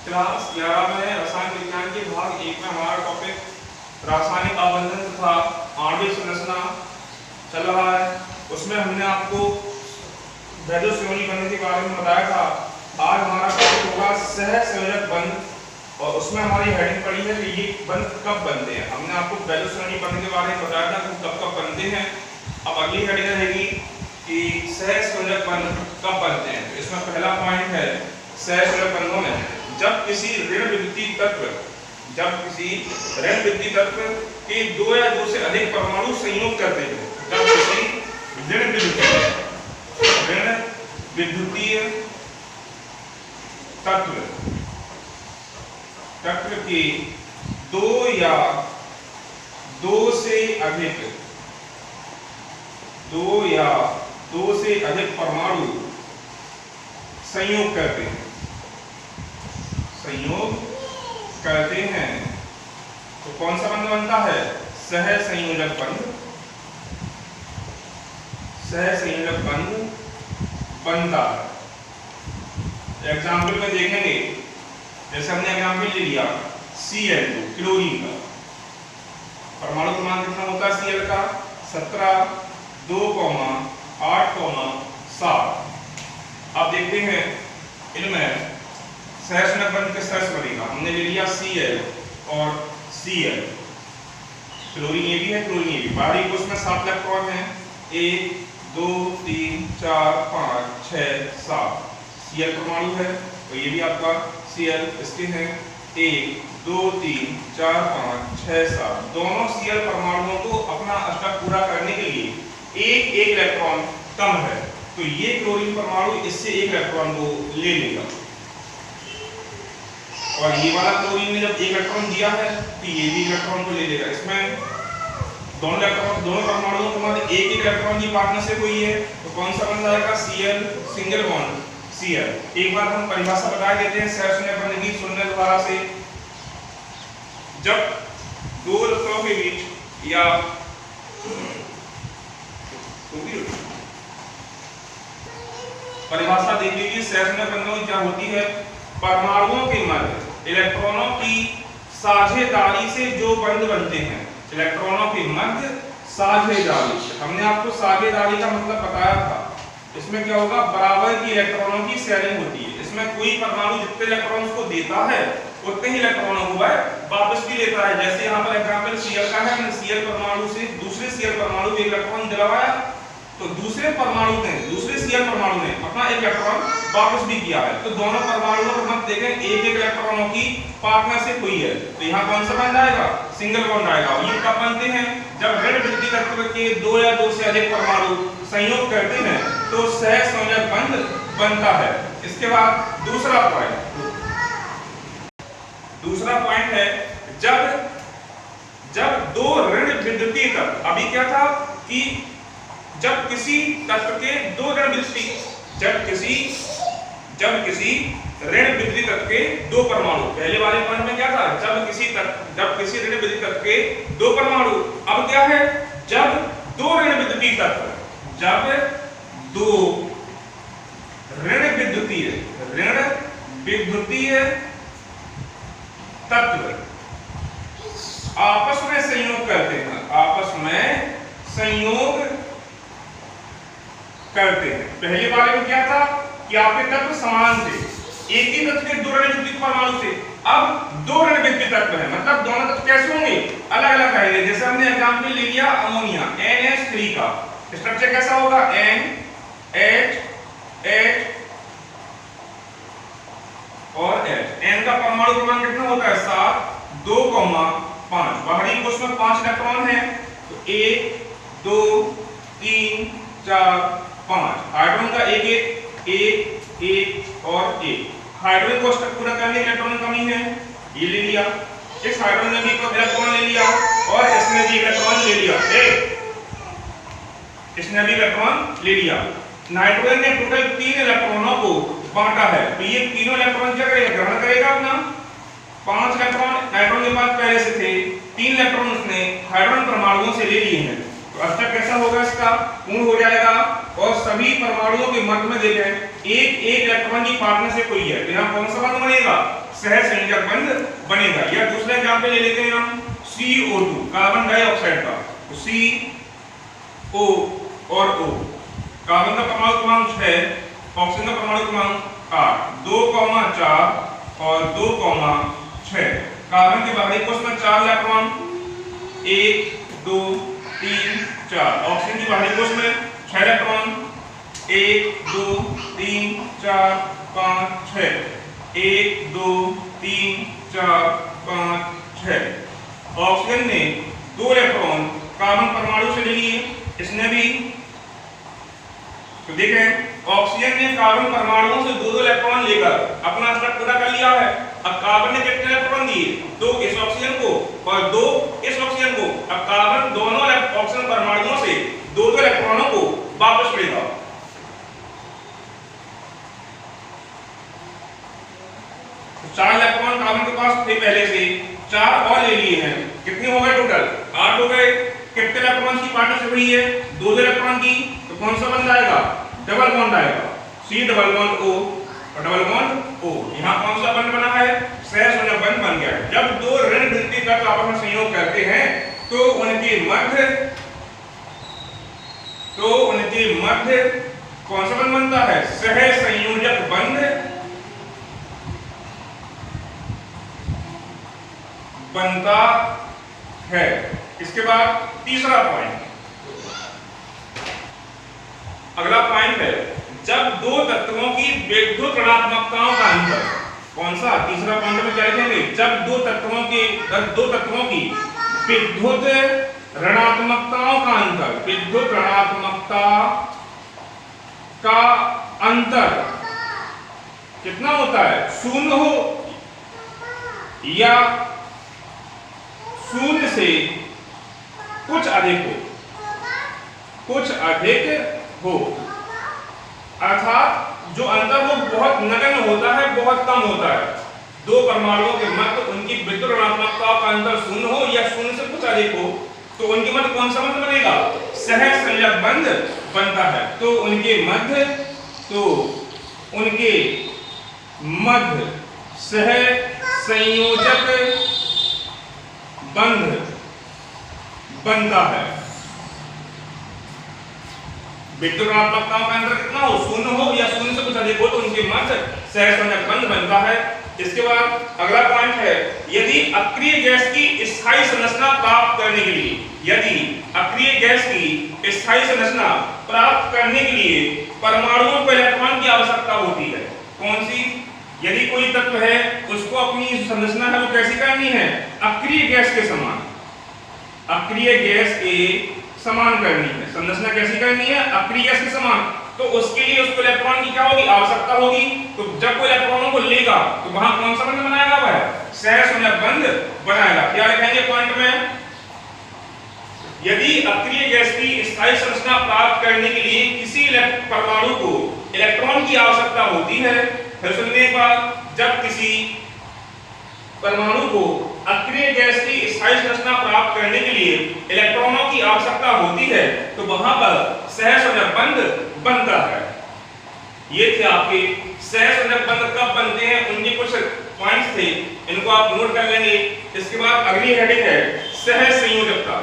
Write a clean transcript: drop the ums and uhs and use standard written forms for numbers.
Class 11 में रसायन विज्ञान के भाग 1 में हमारा टॉपिक रासायनिक अवबंधन तथा आणविक संरचना चल रहा है। उसमें हमने आपको वैद्युत बंध के बारे में बताया था। आज हमारा टॉपिक होगा सहसंयोजक बंध और उसमें हमारी हेडिंग पड़ी है कि ये बंध कब बनते हैं। हमने आपको वैद्युत बंध के बारे में बताया था कि कब कब बनते हैं। अब अगली हेडिंग रहेगी कि सहसंयोजक बंध कब बनते हैं। तो इसमें पहला पॉइंट है सहसंयोजक बंधों में जब किसी ऋण विद्युतीय तत्व के दो या दो से अधिक परमाणु संयोग करते हैं। जब किसी ऋण विद्युतीय तत्व के दो या दो से अधिक परमाणु संयोग करते हैं तो कौन सा बंध बनता है? सहसंयोजक बंध बनता है। एग्जाम्पल में देखेंगे, जैसे हमने एग्जाम्पल ले लिया Cl2 क्लोरीन का परमाणु क्रमांक कितना होता है Cl का? 17, 2, 8, 7। अब देखते हैं इनमें सहसंयोजक बंध किस तरह से बनेगा। हमने ले लिया Cl और Cl, क्लोरीन ये भी है, क्लोरीन ये भी। बाहरी कोश में 7 इलेक्ट्रॉन है, 1, 2, 3, 4, 5, 6, 7। Cl परमाणु है तो ये भी आपका Cl। इसके हैं 1, 2, 3, 4, 5, 6, 7। दोनों Cl परमाणुओं को अपना अष्टक पूरा करने के लिए एक इलेक्ट्रॉन कम है, तो ये क्लोरीन परमाणु इससे एक इलेक्ट्रॉन को ले लेगा और ये वाला क्लोरीन ने जब एक इलेक्ट्रॉन दिया है तो ये भी इलेक्ट्रॉन को ले लेगा। इसमें दोनों परमाणुओं के मध्य एक इलेक्ट्रॉन की पार्टनरशिप हुई है तो कौन सा बन जाएगा? Cl, single bond Cl। एक बार हम परिभाषा बता देते हैं सहसंयोजक बंध की, सुनने दोबारा से। जब दो इलेक्ट्रॉनों के बीच या परिभाषा देख लीजिए सहसंयोजक बंधों की क्या होती है। परमाणुओं के मध्य इलेक्ट्रॉनों की साझेदारी से जो बंध बनते हैं। इलेक्ट्रॉनों के मध्य साझेदारी, हमने आपको साझेदारी का मतलब बताया था। इसमें क्या होगा? बराबर की इलेक्ट्रॉनों की शेयरिंग होती है। इसमें कोई परमाणु जितने इलेक्ट्रॉन्स को देता है उतने ही इलेक्ट्रॉनों को वह वापस भी लेता है। जैसे यहाँ पर एग्जांपल Cl का है, Cl परमाणु से दूसरे Cl परमाणु को इलेक्ट्रॉन दिलवाया तो दूसरे Cl परमाणु ने अपना एक इलेक्ट्रॉन वापस भी किया है। तो दोनों परमाणुओं को हम देखें एक इलेक्ट्रॉनों की पार्टनरशिप हुई है तो यहाँ कौन सा बन जाएगा? सिंगल बॉन्ड आएगा। ये कब बनते हैं? जब ऋण विद्युतीय तत्व के दो या दो से अधिक परमाणु संयोग करते हैं तो सहसंयोजक बंध बनता है। इसके बाद दूसरा पॉइंट है जब दो ऋण विद्युतीय तत्व, अभी क्या था कि जब किसी तत्व के दो ऋण विद्युतीय ऋण विद्युतीय तत्व के दो परमाणु, पहले वाले पॉइंट में क्या था? जब किसी ऋण विद्युतीय तत्व के दो परमाणु। अब क्या है? जब दो ऋण विद्युतीय तत्व आपस में संयोग करते हैं। पहले वाले में क्या था कि आपके तत्व समान थे, एक ही तत्व के दो ऋण विद्युतीय परमाणु थे। अब दो ऋण विद्युतीय तत्व है, मतलब दोनों तत्व कैसे होंगे? अलग अलग रहेंगे। जैसे हमने एग्जांपल ले लिया अमोनिया NH3 का, स्ट्रक्चर कैसा होगा? NH और H। N का परमाणु क्रमांक कितना होता है? 7, 2, 5। बाहरी कोश में 5 इलेक्ट्रॉन है तो 1, 2, 3, 4, 5। हाइड्रोजन का 1 और 1। हाइड्रोजन को स्ट्रक्चर पूरा करने इलेक्ट्रॉन कमी है, ये ले लिया। इस हाइड्रोजन ने भी इलेक्ट्रॉन ले लिया और इसने भी इलेक्ट्रॉन ले लिया। नाइट्रोजन ने टोटल 3 इलेक्ट्रॉनों को बांटा है तो ये तीनों इलेक्ट्रॉन क्या करेगा? ग्रहण करेगा अपना। 5 इलेक्ट्रॉन नाइट्रोजन के पास पहले से थे, 3 इलेक्ट्रॉन उसने हाइड्रोजन परमाणुओं से ले लिए हैं तो अष्टक कैसा होगा? इसका पूर्ण हो जाएगा और सभी परमाणुओं के मध्य में देखें एक इलेक्ट्रॉन की पार्टनरशिप हुई है, तो यहाँ कौन सा बंध बनेगा? सहसंयोजक बंध बनेगा। या दूसरा एग्जांपल ले लेते हैं हम CO2 कार्बन डाइऑक्साइड का, तो CO और O, कार्बन का परमाणु क्रमांक 6, ऑक्सीजन का परमाणु क्रमांक 8, 2,4 और 2,6। कार्बन के बाहरी कोश में 4 इलेक्ट्रॉन, 1 2 3 4। ऑक्सीजन की बाहरी कोश में 6 इलेक्ट्रॉन, 1 2 3 4 5 6, 1 2 3 4 5 6। ऑक्सीजन ने 2 इलेक्ट्रॉन कार्बन परमाणु से ले लिए, इसने भी। तो देखें ऑक्सीजन ने कार्बन परमाणुओं से 2 इलेक्ट्रॉन लेकर अपना स्ट्रक्चर पूरा कर लिया है। अब कार्बन ने कितने इलेक्ट्रॉन दिए? 2 इस ऑक्सीजन को और 2 इस ऑक्सीजन को। अब कार्बन दोनों ऑक्सीजन परमाणुओं से 2 इलेक्ट्रॉनों को वापस लेगा। तो 4 इलेक्ट्रॉन कार्बन के पास थे पहले से, 4 और ले लिए हैं। कितने हो गए टोटल? 8 हो गए। कितने इलेक्ट्रॉन की पार्टनरशिप हुई है? 2 इलेक्ट्रॉन की। तो कौन सा बंध आएगा? डबल बॉन्ड आएगा, C डबल बॉन्ड O और डबल बॉन्ड O। यहाँ कौन सा बंध बना है? सहसंयोजक बंध बन गया है। जब 2 ऋण भित्ति तत्व आपस में संयोग करते हैं तो उनके मध्य कौन सा बंध बनता है? सहसंयोजक बंध बनता है। इसके बाद तीसरा पॉइंट, अगला पॉइंट है जब 2 तत्वों की विद्युत ऋणात्मकताओं का अंतर। कौन सा? तीसरा पॉइंट में क्या लिखेंगे? जब 2 तत्वों की विद्युत ऋणात्मकताओं का अंतर, विद्युत ऋणात्मकता का अंतर कितना होता है? 0 हो या 0 से कुछ अधिक हो, अर्थात जो अंतर वो बहुत नगण्य होता है, बहुत कम होता है। 2 परमाणुओं के मध्य उनकी विद्युत ऋणात्मकता का अंतर 0 हो या 0 से कुछ अधिक हो, तो उनके मध्य कौन सा बंध बनेगा? सहसंयोजक बंध बनता है। तो उनके मध्य सहसंयोजक बंध बनता है। विद्युत ऋणात्मकताओं का अंतर कितना हो? 0 हो या 0 से कुछ अधिक हो, तो उनके मध्य सहसंयोजक बंध बनता है। इसके बाद अगला पॉइंट है यदि अक्रिय गैस की स्थायी संरचना प्राप्त करने के लिए, यदि अक्रिय गैस की स्थायी संरचना प्राप्त करने के लिए परमाणुओं को इलेक्ट्रॉन की आवश्यकता होती है। कौन सी? यदि कोई तत्व है उसको अपनी संरचना है वो कैसी करनी है? अक्रिय गैस के समान, अक्रिय गैस के समान करनी है। संरचना कैसी करनी है? अक्रिय गैस के समान। तो उसके लिए उसको इलेक्ट्रॉन की क्या होगी? आवश्यकता होगी। तो जब वो इलेक्ट्रॉनों को लेगा तो वहां कौन सा बंध बनाएगा? वह सहसंयोजक बंध बनाएगा। क्या लिखेंगे पॉइंट में? यदि अक्रिय गैस की स्थायी संरचना प्राप्त करने के लिए किसी परमाणु को इलेक्ट्रॉन की आवश्यकता होती है, फिर सुनने के बाद जब किसी परमाणु को अक्रिय गैस की स्थायी संरचना प्राप्त करने के लिए इलेक्ट्रॉनों की आवश्यकता होती है, तो वहां पर सहसंयोजक बंध बनता है। ये थे आपके सहसंयोजक बंध कब बनते हैं, उनके कुछ पॉइंट्स थे, इनको आप नोट कर लेंगे। इसके बाद अगली हेडिंग है सहसंयोजकता।